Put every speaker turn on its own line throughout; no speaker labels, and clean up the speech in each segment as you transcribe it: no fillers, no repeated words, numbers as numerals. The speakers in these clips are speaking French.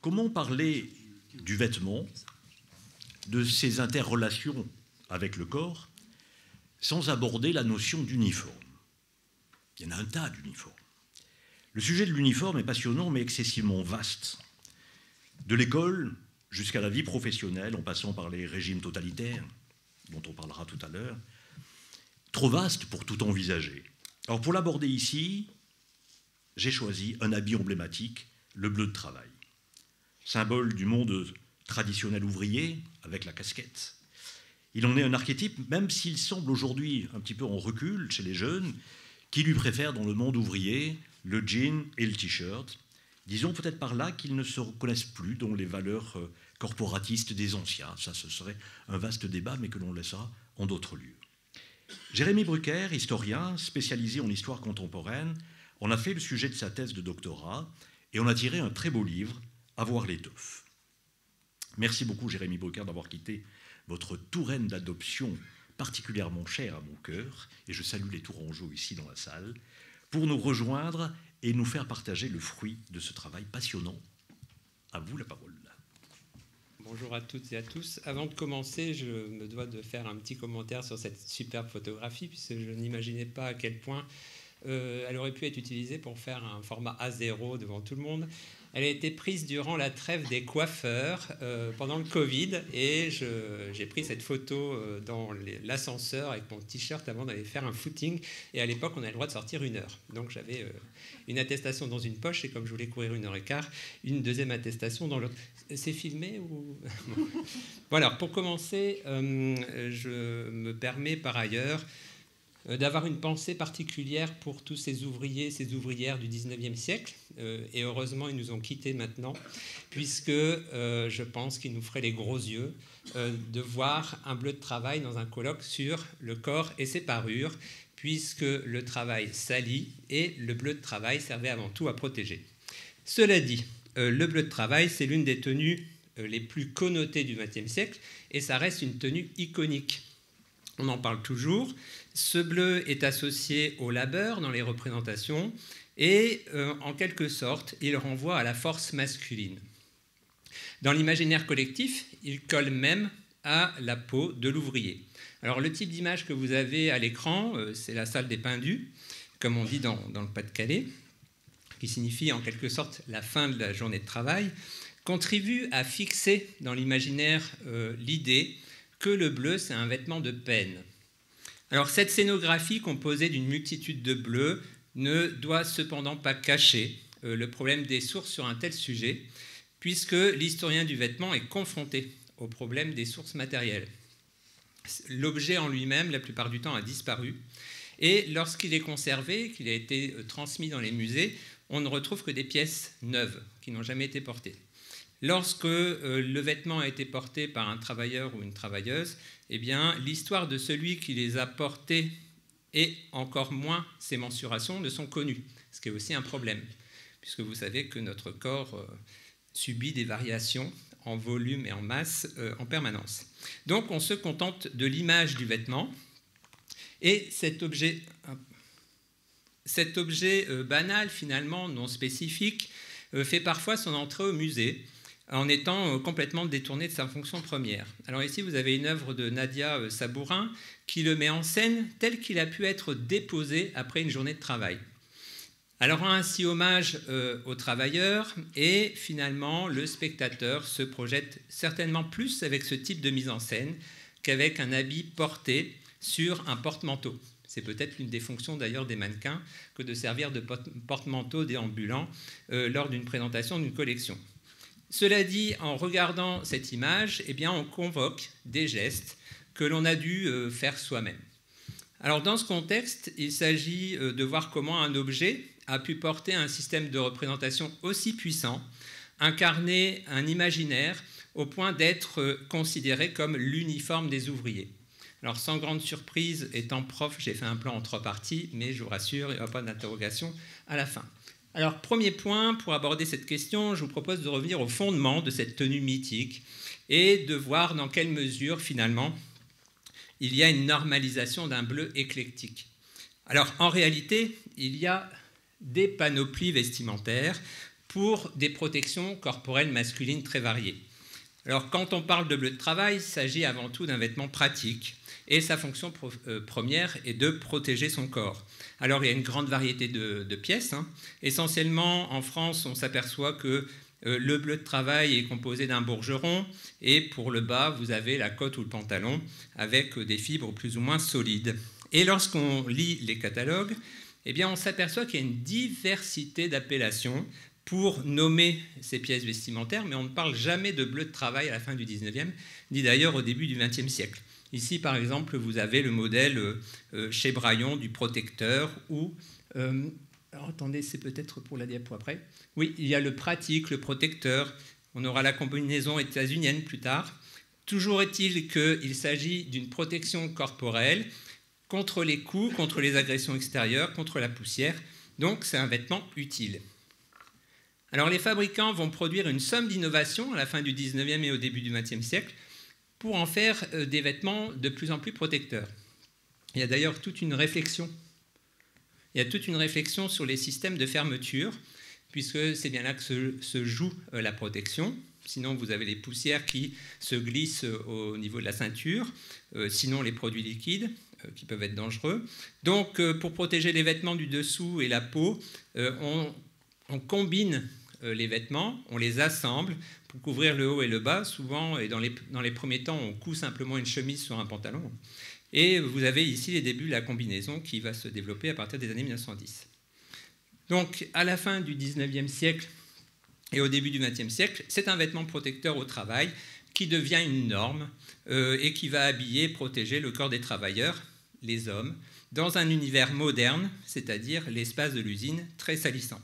Comment parler du vêtement, de ses interrelations avec le corps, sans aborder la notion d'uniforme? Il y en a un tas d'uniformes. Le sujet de l'uniforme est passionnant, mais excessivement vaste. De l'école jusqu'à la vie professionnelle, en passant par les régimes totalitaires, dont on parlera tout à l'heure, trop vaste pour tout envisager. Alors pour l'aborder ici, j'ai choisi un habit emblématique, le bleu de travail. Symbole du monde traditionnel ouvrier, avec la casquette. Il en est un archétype, même s'il semble aujourd'hui un petit peu en recul chez les jeunes, qui lui préfèrent dans le monde ouvrier le jean et le t-shirt. Disons peut-être par là qu'ils ne se reconnaissent plus dans les valeurs corporatistes des anciens. Ça, ce serait un vaste débat, mais que l'on laissera en d'autres lieux. Jérémy Brucker, historien spécialisé en histoire contemporaine, en a fait le sujet de sa thèse de doctorat et en a tiré un très beau livre, Avoir l'étoffe. Merci beaucoup, Jérémy Brucker, d'avoir quitté votre Touraine d'adoption particulièrement chère à mon cœur, et je salue les Tourangeaux ici dans la salle, pour nous rejoindre et nous faire partager le fruit de ce travail passionnant. À vous la parole.
Bonjour à toutes et à tous. Avant de commencer, je me dois de faire un petit commentaire sur cette superbe photographie, puisque je n'imaginais pas à quel point elle aurait pu être utilisée pour faire un format A0 devant tout le monde. Elle a été prise durant la trêve des coiffeurs pendant le Covid, et j'ai pris cette photo dans l'ascenseur avec mon t-shirt avant d'aller faire un footing. Et à l'époque, on avait le droit de sortir 1 heure. Donc j'avais une attestation dans une poche, et comme je voulais courir 1h15, une deuxième attestation dans l'autre. C'est filmé ou... Voilà, pour commencer, je me permets par ailleurs d'avoir une pensée particulière pour tous ces ouvriers, ces ouvrières du 19e siècle. Et heureusement, ils nous ont quittés maintenant, puisque je pense qu'il nous ferait les gros yeux de voir un bleu de travail dans un colloque sur le corps et ses parures, puisque le travail salit et le bleu de travail servait avant tout à protéger. Cela dit, le bleu de travail, c'est l'une des tenues les plus connotées du XXe siècle, et ça reste une tenue iconique. On en parle toujours. Ce bleu est associé au labeur dans les représentations, et en quelque sorte, il renvoie à la force masculine. Dans l'imaginaire collectif, il colle même à la peau de l'ouvrier. Alors le type d'image que vous avez à l'écran, c'est la salle des pendus, comme on dit dans le Pas-de-Calais, qui signifie en quelque sorte la fin de la journée de travail, contribue à fixer dans l'imaginaire l'idée que le bleu, c'est un vêtement de peine. Alors cette scénographie composée d'une multitude de bleus ne doit cependant pas cacher le problème des sources sur un tel sujet, puisque l'historien du vêtement est confronté au problème des sources matérielles. L'objet en lui-même, la plupart du temps, a disparu, et lorsqu'il est conservé, qu'il a été transmis dans les musées, on ne retrouve que des pièces neuves qui n'ont jamais été portées. Lorsque le vêtement a été porté par un travailleur ou une travailleuse, eh bien, l'histoire de celui qui les a portés et encore moins ses mensurations ne sont connues, ce qui est aussi un problème, puisque vous savez que notre corps subit des variations en volume et en masse en permanence. Donc on se contente de l'image du vêtement, et cet objet banal, finalement non spécifique, fait parfois son entrée au musée, en étant complètement détourné de sa fonction première. Alors ici, vous avez une œuvre de Nadia Sabourin qui le met en scène tel qu'il a pu être déposé après une journée de travail. Elle rend ainsi hommage aux travailleurs, et finalement, le spectateur se projette certainement plus avec ce type de mise en scène qu'avec un habit porté sur un porte-manteau. C'est peut-être l'une des fonctions d'ailleurs des mannequins que de servir de porte-manteau déambulant lors d'une présentation d'une collection. Cela dit, en regardant cette image, eh bien, on convoque des gestes que l'on a dû faire soi-même. Alors, dans ce contexte, il s'agit de voir comment un objet a pu porter un système de représentation aussi puissant, incarner un imaginaire au point d'être considéré comme l'uniforme des ouvriers. Alors, sans grande surprise, étant prof, j'ai fait un plan en 3 parties, mais je vous rassure, il n'y aura pas d'interrogation à la fin. Alors, premier point, pour aborder cette question, je vous propose de revenir au fondement de cette tenue mythique et de voir dans quelle mesure, finalement, il y a une normalisation d'un bleu éclectique. Alors, en réalité, il y a des panoplies vestimentaires pour des protections corporelles masculines très variées. Alors, quand on parle de bleu de travail, il s'agit avant tout d'un vêtement pratique et sa fonction première est de protéger son corps. Alors, il y a une grande variété de pièces. Essentiellement, en France, on s'aperçoit que le bleu de travail est composé d'un bourgeron et pour le bas, vous avez la cotte ou le pantalon avec des fibres plus ou moins solides. Et lorsqu'on lit les catalogues, eh bien, on s'aperçoit qu'il y a une diversité d'appellations pour nommer ces pièces vestimentaires, mais on ne parle jamais de bleu de travail à la fin du 19e, ni d'ailleurs au début du 20e siècle. Ici, par exemple, vous avez le modèle chez Braillon du protecteur ou... alors, attendez, c'est peut-être pour la diapo après. Oui, il y a le pratique, le protecteur. On aura la combinaison états-unienne plus tard. Toujours est-il qu'il s'agit d'une protection corporelle contre les coups, contre les agressions extérieures, contre la poussière. Donc, c'est un vêtement utile. Alors, les fabricants vont produire une somme d'innovations à la fin du 19e et au début du 20e siècle pour en faire des vêtements de plus en plus protecteurs. Il y a d'ailleurs toute une réflexion. Il y a toute une réflexion sur les systèmes de fermeture, puisque c'est bien là que se joue la protection. Sinon, vous avez les poussières qui se glissent au niveau de la ceinture, sinon les produits liquides qui peuvent être dangereux. Donc, pour protéger les vêtements du dessous et la peau, on combine les vêtements, on les assemble pour couvrir le haut et le bas. Souvent, et dans les premiers temps, on coud simplement une chemise sur un pantalon. Et vous avez ici les débuts de la combinaison qui va se développer à partir des années 1910. Donc, à la fin du 19e siècle et au début du 20e siècle, c'est un vêtement protecteur au travail qui devient une norme et qui va habiller et protéger le corps des travailleurs, les hommes, dans un univers moderne, c'est-à-dire l'espace de l'usine très salissant.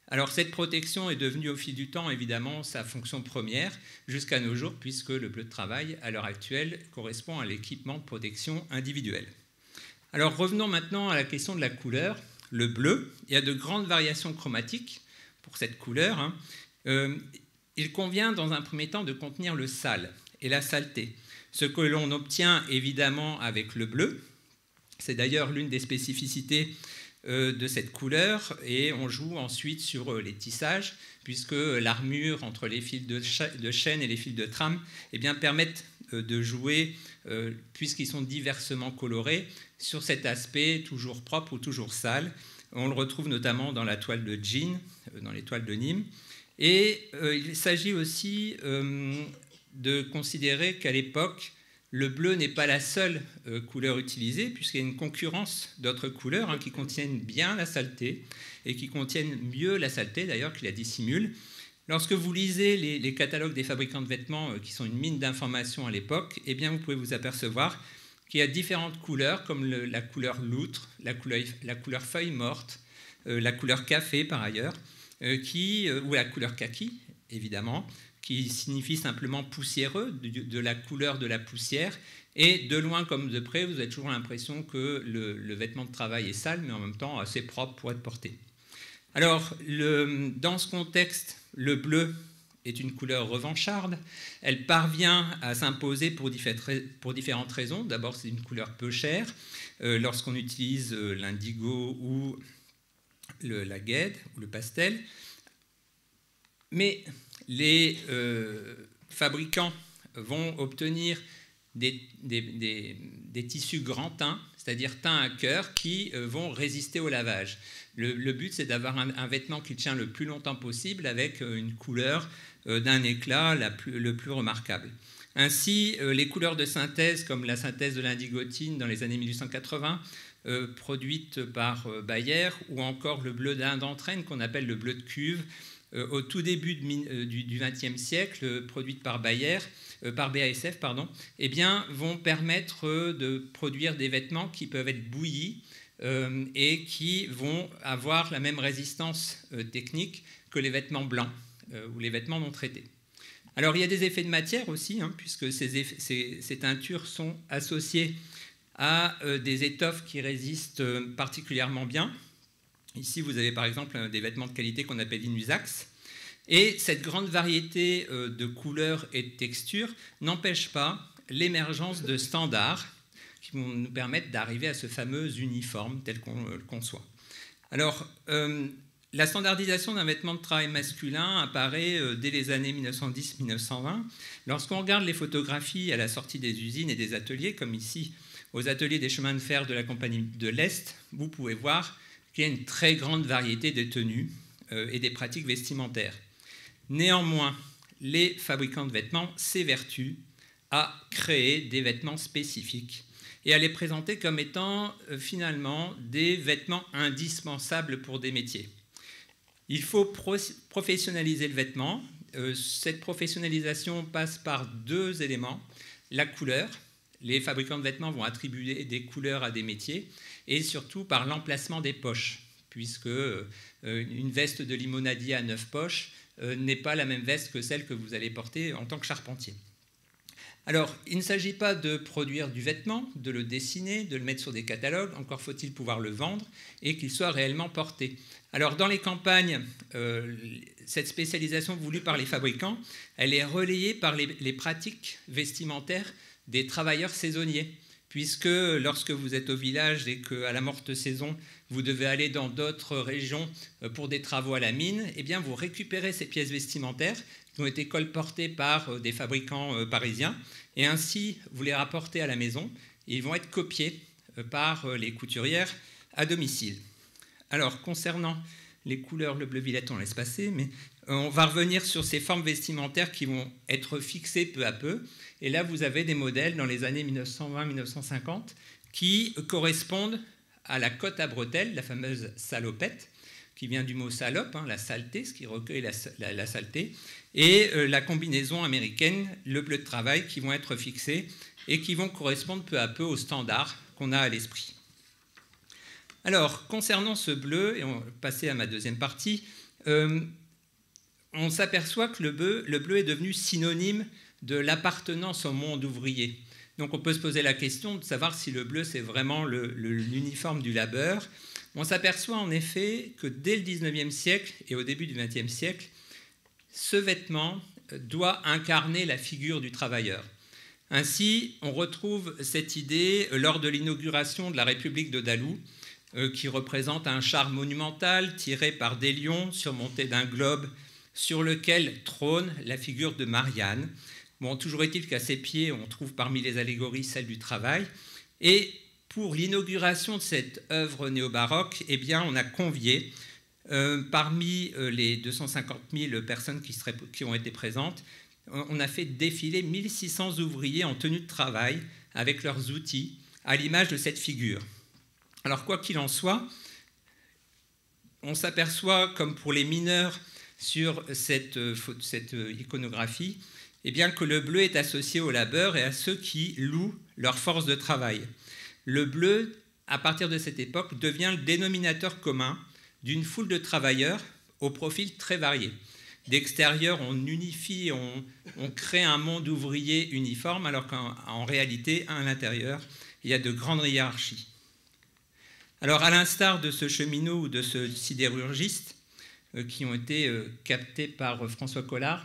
Alors, cette protection est devenue au fil du temps, évidemment, sa fonction première jusqu'à nos jours, puisque le bleu de travail, à l'heure actuelle, correspond à l'équipement de protection individuelle. Alors, revenons maintenant à la question de la couleur. Le bleu, il y a de grandes variations chromatiques pour cette couleur. Il convient, dans un premier temps, de contenir le sale et la saleté. Ce que l'on obtient, évidemment, avec le bleu, c'est d'ailleurs l'une des spécificités de cette couleur, et on joue ensuite sur les tissages, puisque l'armure entre les fils de chaîne et les fils de trame eh bien, permettent de jouer, puisqu'ils sont diversement colorés, sur cet aspect toujours propre ou toujours sale. On le retrouve notamment dans la toile de jean, dans les toiles de Nîmes. Et il s'agit aussi de considérer qu'à l'époque, le bleu n'est pas la seule couleur utilisée, puisqu'il y a une concurrence d'autres couleurs qui contiennent bien la saleté et qui contiennent mieux la saleté, d'ailleurs, qui la dissimulent. Lorsque vous lisez les catalogues des fabricants de vêtements, qui sont une mine d'informations à l'époque, eh bien, vous pouvez vous apercevoir qu'il y a différentes couleurs, comme la couleur loutre, la couleur feuille morte, la couleur café, par ailleurs, ou la couleur kaki, évidemment, qui signifie simplement poussiéreux, de la couleur de la poussière. Et de loin comme de près, vous avez toujours l'impression que le vêtement de travail est sale, mais en même temps assez propre pour être porté. Alors, dans ce contexte, le bleu est une couleur revancharde. Elle parvient à s'imposer pour différentes raisons. D'abord, c'est une couleur peu chère. Lorsqu'on utilise l'indigo ou la guède ou le pastel. Mais les fabricants vont obtenir des tissus grand teint, c'est-à-dire teint à cœur, qui vont résister au lavage. Le but, c'est d'avoir un vêtement qui tient le plus longtemps possible avec une couleur d'un éclat le plus remarquable. Ainsi, les couleurs de synthèse, comme la synthèse de l'indigotine dans les années 1880, produite par Bayer, ou encore le bleu d'Inde entraîne, qu'on appelle le bleu de cuve, au tout début du XXe siècle, produite par BASF, eh bien, vont permettre de produire des vêtements qui peuvent être bouillis et qui vont avoir la même résistance technique que les vêtements blancs ou les vêtements non traités. Alors, il y a des effets de matière aussi, puisque ces teintures sont associées à des étoffes qui résistent particulièrement bien. Ici, vous avez par exemple des vêtements de qualité qu'on appelle inusax. Et cette grande variété de couleurs et de textures n'empêche pas l'émergence de standards qui vont nous permettre d'arriver à ce fameux uniforme tel qu'on le conçoit. Alors, la standardisation d'un vêtement de travail masculin apparaît dès les années 1910-1920. Lorsqu'on regarde les photographies à la sortie des usines et des ateliers, comme ici aux ateliers des chemins de fer de la Compagnie de l'Est, vous pouvez voir qu'il y a une très grande variété des tenues et des pratiques vestimentaires. Néanmoins, les fabricants de vêtements s'évertuent à créer des vêtements spécifiques et à les présenter comme étant finalement des vêtements indispensables pour des métiers. Il faut professionnaliser le vêtement. Cette professionnalisation passe par deux éléments. La couleur. Les fabricants de vêtements vont attribuer des couleurs à des métiers. Et surtout par l'emplacement des poches, puisque une veste de limonadier à 9 poches n'est pas la même veste que celle que vous allez porter en tant que charpentier. Alors, il ne s'agit pas de produire du vêtement, de le dessiner, de le mettre sur des catalogues, encore faut-il pouvoir le vendre et qu'il soit réellement porté. Alors, dans les campagnes, cette spécialisation voulue par les fabricants, elle est relayée par les pratiques vestimentaires des travailleurs saisonniers, puisque lorsque vous êtes au village et qu'à la morte saison, vous devez aller dans d'autres régions pour des travaux à la mine, eh bien, vous récupérez ces pièces vestimentaires qui ont été colportées par des fabricants parisiens, et ainsi vous les rapportez à la maison, et ils vont être copiés par les couturières à domicile. Alors, concernant les couleurs, le bleu-violette, on laisse passer, mais on va revenir sur ces formes vestimentaires qui vont être fixées peu à peu. Et là, vous avez des modèles dans les années 1920-1950 qui correspondent à la cotte à bretelles, la fameuse salopette, qui vient du mot salope, la saleté, ce qui recueille la saleté, et la combinaison américaine, le bleu de travail, qui vont être fixés et qui vont correspondre peu à peu aux standards qu'on a à l'esprit. Alors, concernant ce bleu, et on va passer à ma deuxième partie, on s'aperçoit que le bleu est devenu synonyme de l'appartenance au monde ouvrier. Donc on peut se poser la question de savoir si le bleu c'est vraiment l'uniforme du labeur. On s'aperçoit en effet que dès le 19e siècle et au début du 20e siècle, ce vêtement doit incarner la figure du travailleur. Ainsi, on retrouve cette idée lors de l'inauguration de la République de Dalout, qui représente un char monumental tiré par des lions surmonté d'un globe sur lequel trône la figure de Marianne. Bon, toujours est-il qu'à ses pieds, on trouve parmi les allégories celle du travail. Et pour l'inauguration de cette œuvre néo-baroque, eh bien, on a convié, parmi les 250 000 personnes qui ont été présentes, on a fait défiler 1600 ouvriers en tenue de travail avec leurs outils, à l'image de cette figure. Alors, quoi qu'il en soit, on s'aperçoit, comme pour les mineurs sur cette iconographie, eh bien, que le bleu est associé au labeur et à ceux qui louent leur force de travail. Le bleu, à partir de cette époque, devient le dénominateur commun d'une foule de travailleurs au profil très varié. D'extérieur, on unifie, on crée un monde ouvrier uniforme, alors qu'en réalité, à l'intérieur, il y a de grandes hiérarchies. Alors, à l'instar de ce cheminot ou de ce sidérurgiste qui ont été captés par François Collard,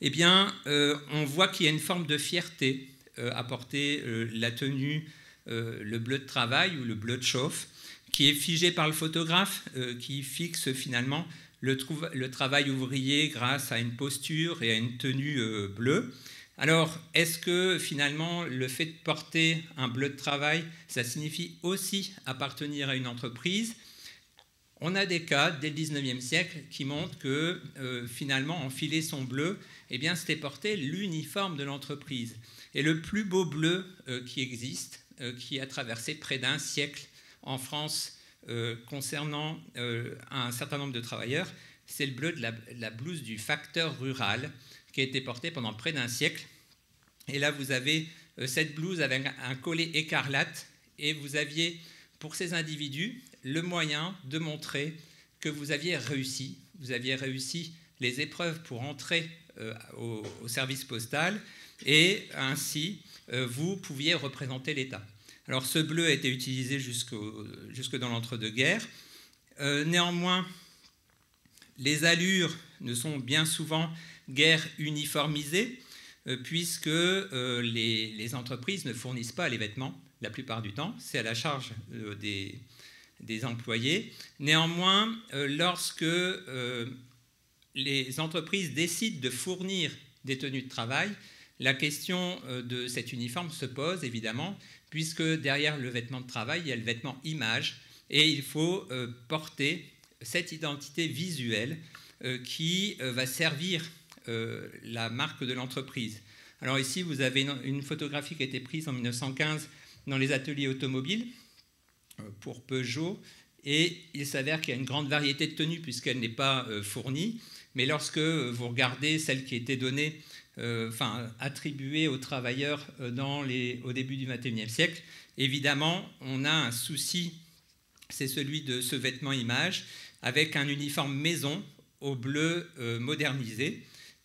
eh bien, on voit qu'il y a une forme de fierté à porter la tenue, le bleu de travail ou le bleu de chauffe, qui est figé par le photographe, qui fixe finalement le travail ouvrier grâce à une posture et à une tenue bleue. Alors, est-ce que finalement le fait de porter un bleu de travail, ça signifie aussi appartenir à une entreprise ? On a des cas dès le 19e siècle qui montrent que finalement enfiler son bleu, eh bien, c'était porter l'uniforme de l'entreprise. Et le plus beau bleu qui existe, qui a traversé près d'un siècle en France concernant un certain nombre de travailleurs, c'est le bleu de la blouse du facteur rural, qui a été portée pendant près d'un siècle. Et là, vous avez cette blouse avec un collet écarlate, et vous aviez, pour ces individus, le moyen de montrer que vous aviez réussi les épreuves pour entrer au service postal, et ainsi, vous pouviez représenter l'État. Alors, ce bleu a été utilisé jusque dans l'entre-deux-guerres. Néanmoins, les allures ne sont bien souvent guère uniformisées, puisque les entreprises ne fournissent pas les vêtements la plupart du temps. C'est à la charge des des employés. Néanmoins, lorsque les entreprises décident de fournir des tenues de travail, la question de cet uniforme se pose évidemment, puisque derrière le vêtement de travail, il y a le vêtement image, et il faut porter cette identité visuelle qui va servir la marque de l'entreprise. Alors ici, vous avez une photographie qui a été prise en 1915 dans les ateliers automobiles pour Peugeot, et il s'avère qu'il y a une grande variété de tenues puisqu'elle n'est pas fournie, mais lorsque vous regardez celle qui était donnée, attribuée aux travailleurs au début du XXIe siècle, évidemment, on a un souci, c'est celui de ce vêtement image, avec un uniforme maison au bleu modernisé.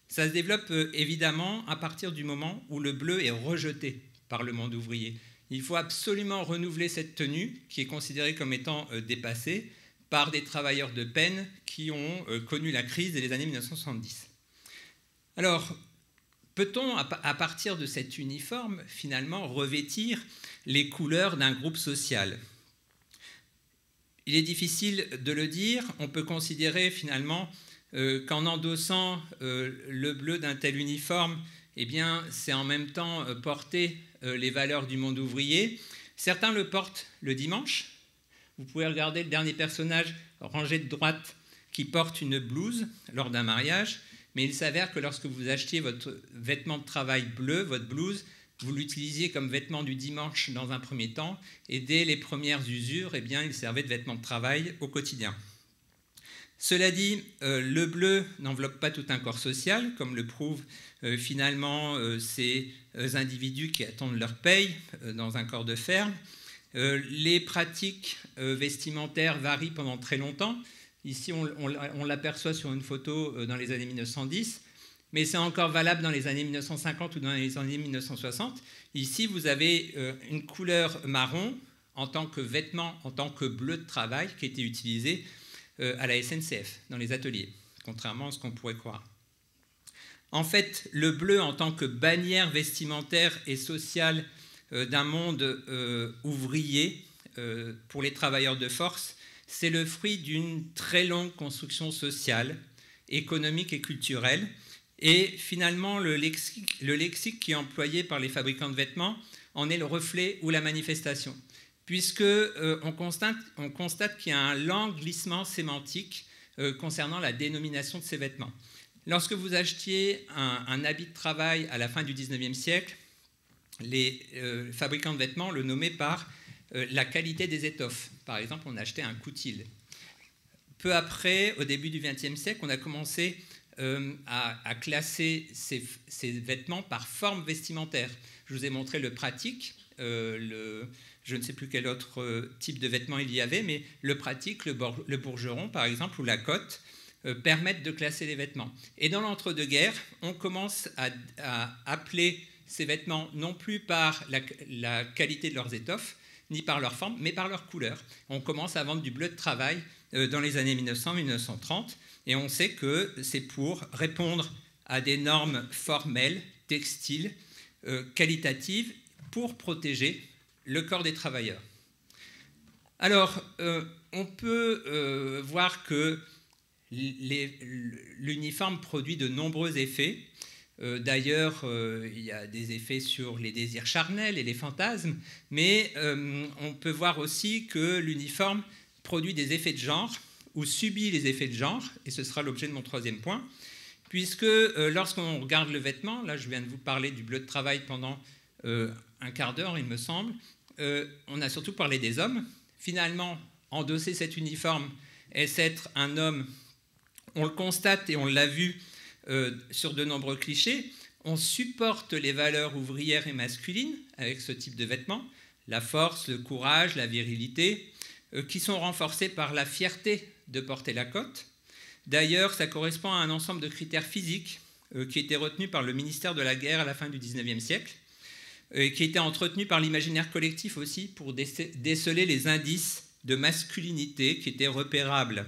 Ça se développe évidemment à partir du moment où le bleu est rejeté par le monde ouvrier. Il faut absolument renouveler cette tenue qui est considérée comme étant dépassée par des travailleurs de peine qui ont connu la crise des années 1970. Alors, peut-on, à partir de cet uniforme, finalement, revêtir les couleurs d'un groupe social ? Il est difficile de le dire. On peut considérer finalement qu'en endossant le bleu d'un tel uniforme, eh bien, c'est en même temps porter les valeurs du monde ouvrier. Certains le portent le dimanche. Vous pouvez regarder le dernier personnage rangé de droite qui porte une blouse lors d'un mariage, mais il s'avère que lorsque vous achetiez votre vêtement de travail bleu, votre blouse, vous l'utilisiez comme vêtement du dimanche dans un premier temps, et dès les premières usures, eh bien, il servait de vêtement de travail au quotidien. Cela dit, le bleu n'enveloppe pas tout un corps social, comme le prouvent finalement ces individus qui attendent leur paye dans un corps de ferme. Les pratiques vestimentaires varient pendant très longtemps. Ici, on l'aperçoit sur une photo dans les années 1910, mais c'est encore valable dans les années 1950 ou dans les années 1960. Ici, vous avez une couleur marron en tant que vêtement, en tant que bleu de travail qui était utilisé à la SNCF, dans les ateliers, contrairement à ce qu'on pourrait croire. En fait, le bleu en tant que bannière vestimentaire et sociale d'un monde ouvrier pour les travailleurs de force, c'est le fruit d'une très longue construction sociale, économique et culturelle. Et finalement, le lexique qui est employé par les fabricants de vêtements en est le reflet ou la manifestation, puisqu'on constate qu'il y a un lent glissement sémantique concernant la dénomination de ces vêtements. Lorsque vous achetiez un habit de travail à la fin du XIXe siècle, les fabricants de vêtements le nommaient par la qualité des étoffes. Par exemple, on achetait un coutil. Peu après, au début du XXe siècle, on a commencé à classer ces vêtements par forme vestimentaire. Je vous ai montré le pratique, je ne sais plus quel autre type de vêtements il y avait, mais le pratique, le bourgeron par exemple, ou la cotte, permettent de classer les vêtements. Et dans l'entre-deux-guerres, on commence à appeler ces vêtements non plus par la qualité de leurs étoffes, ni par leur forme, mais par leur couleur. On commence à vendre du bleu de travail dans les années 1900-1930, et on sait que c'est pour répondre à des normes formelles, textiles, qualitatives, pour protéger le corps des travailleurs. Alors, on peut voir que l'uniforme produit de nombreux effets. D'ailleurs, il y a des effets sur les désirs charnels et les fantasmes, mais on peut voir aussi que l'uniforme produit des effets de genre ou subit les effets de genre, et ce sera l'objet de mon troisième point, puisque lorsqu'on regarde le vêtement, là je viens de vous parler du bleu de travail pendant un quart d'heure, il me semble, on a surtout parlé des hommes. Finalement, endosser cet uniforme, est-ce être un homme? On le constate et on l'a vu sur de nombreux clichés, on supporte les valeurs ouvrières et masculines avec ce type de vêtements, la force, le courage, la virilité, qui sont renforcés par la fierté de porter la cotte. D'ailleurs, ça correspond à un ensemble de critères physiques qui étaient retenus par le ministère de la Guerre à la fin du XIXe siècle, et qui étaient entretenus par l'imaginaire collectif aussi pour déceler les indices de masculinité qui étaient repérables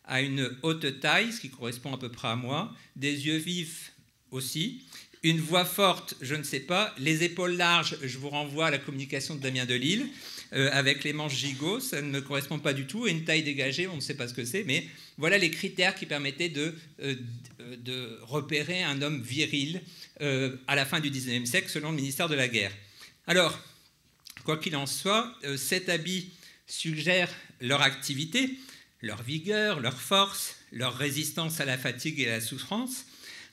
à une haute taille, ce qui correspond à peu près à moi, des yeux vifs aussi, une voix forte, je ne sais pas, les épaules larges, je vous renvoie à la communication de Damien Delille, avec les manches gigots, ça ne me correspond pas du tout, et une taille dégagée, on ne sait pas ce que c'est, mais voilà les critères qui permettaient de repérer un homme viril à la fin du XIXe siècle, selon le ministère de la Guerre. Alors, quoi qu'il en soit, cet habit suggère leur activité, leur vigueur, leur force, leur résistance à la fatigue et à la souffrance.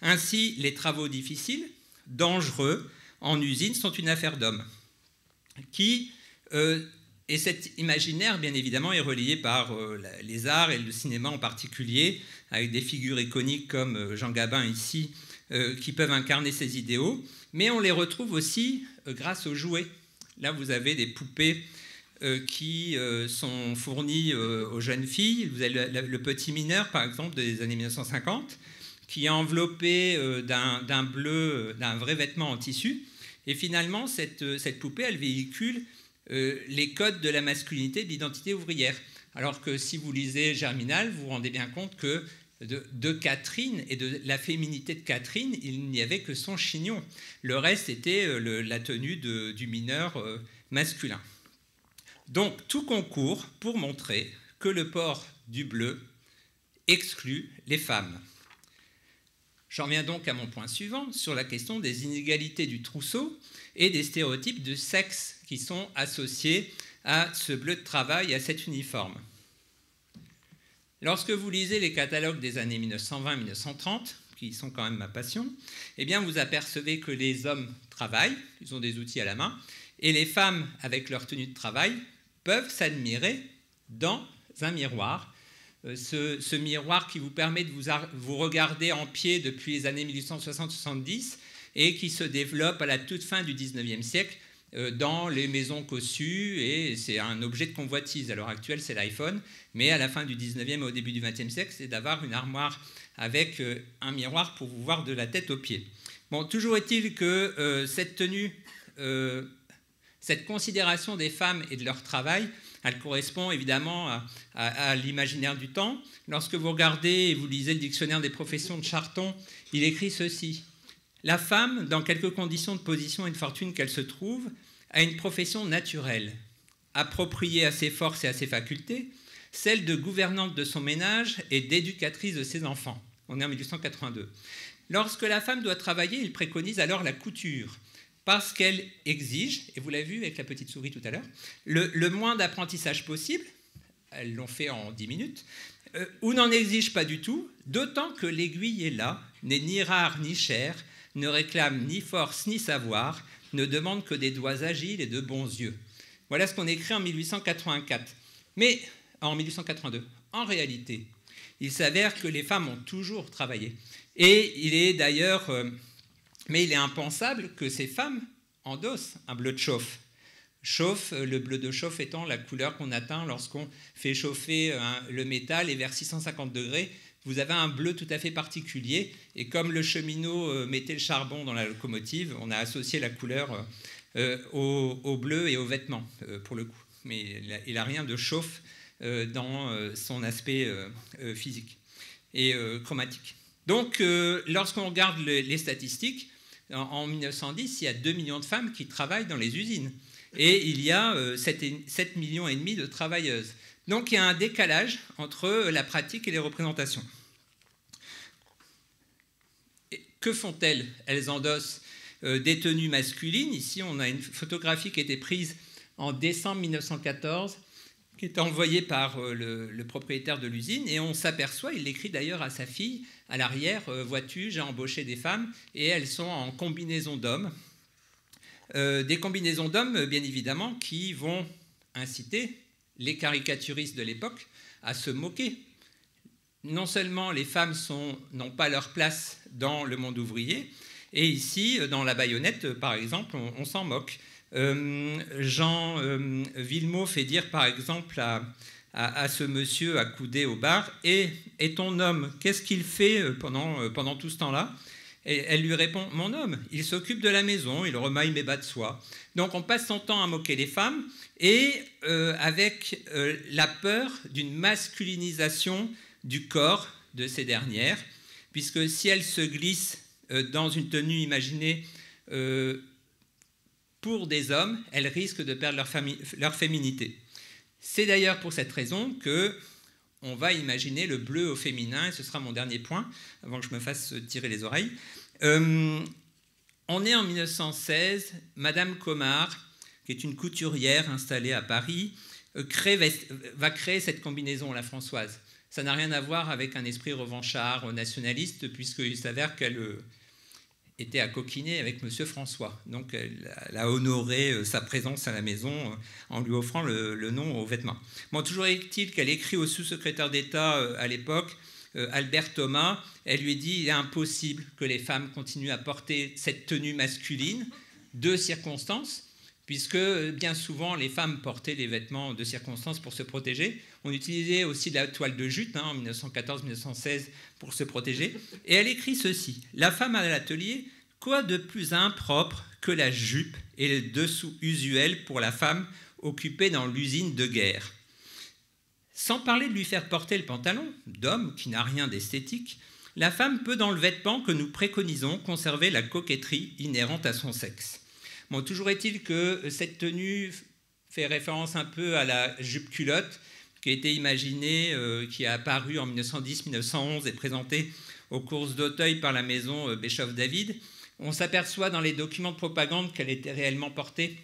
Ainsi, les travaux difficiles, dangereux, en usine, sont une affaire d'hommes. Et cet imaginaire, bien évidemment, est relayé par les arts et le cinéma en particulier, avec des figures iconiques comme Jean Gabin ici, qui peuvent incarner ces idéaux. Mais on les retrouve aussi grâce aux jouets. Là, vous avez des poupées qui sont fournies aux jeunes filles. Vous avez le petit mineur, par exemple, des années 1950, qui est enveloppé d'un vrai vêtement en tissu. Et finalement, cette poupée, elle véhicule les codes de la masculinité et de l'identité ouvrière. Alors que si vous lisez Germinal, vous vous rendez bien compte que de Catherine et de la féminité de Catherine, il n'y avait que son chignon. Le reste était la tenue du mineur masculin. Donc, tout concourt pour montrer que le port du bleu exclut les femmes. J'en viens donc à mon point suivant, sur la question des inégalités du trousseau et des stéréotypes de sexe qui sont associés à ce bleu de travail, à cet uniforme. Lorsque vous lisez les catalogues des années 1920-1930, qui sont quand même ma passion, eh bien vous apercevez que les hommes travaillent, ils ont des outils à la main, et les femmes, avec leur tenue de travail, peuvent s'admirer dans un miroir. Ce miroir qui vous permet de vous regarder en pied depuis les années 1860-70 et qui se développe à la toute fin du XIXe siècle dans les maisons cossues, et c'est un objet de convoitise. À l'heure actuelle, c'est l'iPhone, mais à la fin du XIXe et au début du XXe siècle, c'est d'avoir une armoire avec un miroir pour vous voir de la tête aux pieds. Bon, toujours est-il que cette tenue, cette considération des femmes et de leur travail, elle correspond évidemment à l'imaginaire du temps. Lorsque vous regardez et vous lisez le dictionnaire des professions de Charton, il écrit ceci. La femme, dans quelques conditions de position et de fortune qu'elle se trouve, a une profession naturelle, appropriée à ses forces et à ses facultés, celle de gouvernante de son ménage et d'éducatrice de ses enfants. On est en 1882. Lorsque la femme doit travailler, il préconise alors la couture, parce qu'elle exige, et vous l'avez vu avec la petite souris tout à l'heure, le moins d'apprentissage possible, elles l'ont fait en 10 minutes, ou n'en exige pas du tout, d'autant que l'aiguille est là, n'est ni rare ni chère, ne réclame ni force ni savoir, ne demande que des doigts agiles et de bons yeux. Voilà ce qu'on écrit en 1884. Mais en 1882, en réalité, il s'avère que les femmes ont toujours travaillé. Et il est d'ailleurs, mais il est impensable que ces femmes endossent un bleu de chauffe. Chauffe, le bleu de chauffe étant la couleur qu'on atteint lorsqu'on fait chauffer le métal, et vers 650 degrés, vous avez un bleu tout à fait particulier. Et comme le cheminot mettait le charbon dans la locomotive, on a associé la couleur au bleu et aux vêtements, pour le coup. Mais il n'a rien de chauffe dans son aspect physique et chromatique. Donc, lorsqu'on regarde les statistiques, en 1910, il y a 2 millions de femmes qui travaillent dans les usines. Et il y a 7,5 millions de travailleuses. Donc, il y a un décalage entre la pratique et les représentations. Et que font-elles? Elles endossent des tenues masculines. Ici, on a une photographie qui a été prise en décembre 1914, qui est envoyée par le propriétaire de l'usine. Et on s'aperçoit, il l'écrit d'ailleurs à sa fille, à l'arrière, vois-tu, j'ai embauché des femmes, et elles sont en combinaison d'hommes. Des combinaisons d'hommes, bien évidemment, qui vont inciter les caricaturistes de l'époque à se moquer. Non seulement les femmes n'ont pas leur place dans le monde ouvrier, et ici, dans La Baïonnette, par exemple, on s'en moque. Jean Villemot fait dire, par exemple, à ce monsieur accoudé au bar, « Et ton homme, qu'est-ce qu'il fait pendant tout ce temps-là » Et elle lui répond, « Mon homme, il s'occupe de la maison, il remaille mes bas de soie. » Donc on passe son temps à moquer les femmes, et avec la peur d'une masculinisation du corps de ces dernières, puisque si elles se glissent dans une tenue imaginée pour des hommes, elles risquent de perdre leur féminité. C'est d'ailleurs pour cette raison qu'on va imaginer le bleu au féminin, et ce sera mon dernier point, avant que je me fasse tirer les oreilles. On est en 1916, Madame Comard, qui est une couturière installée à Paris, va créer cette combinaison, la Françoise. Ça n'a rien à voir avec un esprit revanchard, nationaliste, puisqu'il s'avère qu'elle était à coquiner avec M. François. Donc elle a honoré sa présence à la maison en lui offrant le nom aux vêtements. Bon, toujours est-il qu'elle écrit au sous-secrétaire d'État à l'époque, Albert Thomas, elle lui dit « Il est impossible que les femmes continuent à porter cette tenue masculine de circonstance », puisque bien souvent les femmes portaient des vêtements de circonstance pour se protéger. On utilisait aussi de la toile de jute en 1914-1916 pour se protéger. Et elle écrit ceci: « La femme à l'atelier, quoi de plus impropre que la jupe et le dessous usuel pour la femme occupée dans l'usine de guerre. Sans parler de lui faire porter le pantalon, d'homme qui n'a rien d'esthétique, la femme peut dans le vêtement que nous préconisons conserver la coquetterie inhérente à son sexe. » Bon, toujours est-il que cette tenue fait référence un peu à la jupe-culotte qui a été imaginée, qui a apparu en 1910-1911 et présentée aux courses d'Auteuil par la maison Bischoff-David. On s'aperçoit dans les documents de propagande qu'elle était réellement portée.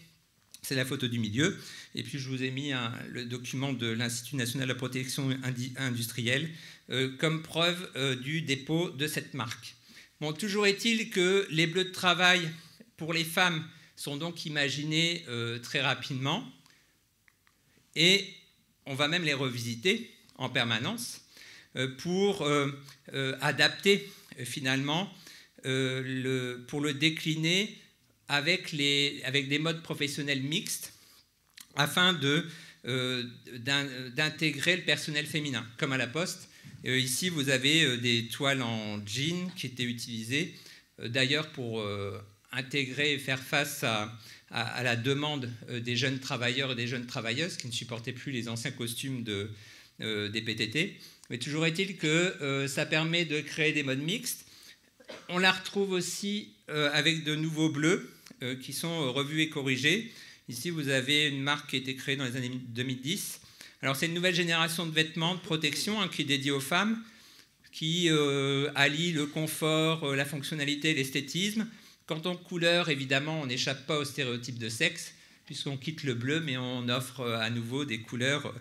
C'est la photo du milieu. Et puis je vous ai mis le document de l'Institut national de la protection industrielle comme preuve du dépôt de cette marque. Bon, toujours est-il que les bleus de travail pour les femmes sont donc imaginés très rapidement, et on va même les revisiter en permanence pour adapter finalement, pour le décliner avec des modes professionnels mixtes afin d'intégrer le personnel féminin, comme à la Poste. Ici, vous avez des toiles en jean qui étaient utilisées d'ailleurs pour intégrer et faire face à la demande des jeunes travailleurs et des jeunes travailleuses qui ne supportaient plus les anciens costumes des PTT. Mais toujours est-il que ça permet de créer des modes mixtes. On la retrouve aussi avec de nouveaux bleus qui sont revus et corrigés. Ici, vous avez une marque qui a été créée dans les années 2010. Alors, c'est une nouvelle génération de vêtements de protection qui est dédiée aux femmes, qui allie le confort, la fonctionnalité et l'esthétisme. Quant aux couleurs, évidemment, on n'échappe pas aux stéréotypes de sexe, puisqu'on quitte le bleu, mais on offre à nouveau des couleurs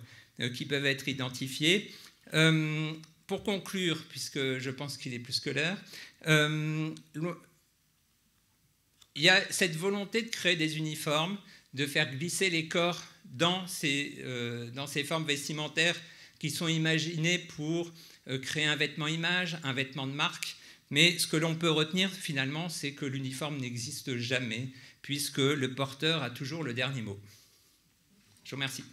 qui peuvent être identifiées. Pour conclure, puisque je pense qu'il est plus que l'heure, il y a cette volonté de créer des uniformes, de faire glisser les corps dans ces formes vestimentaires qui sont imaginées pour créer un vêtement image, un vêtement de marque. Mais ce que l'on peut retenir finalement, c'est que l'uniforme n'existe jamais, puisque le porteur a toujours le dernier mot. Je vous remercie.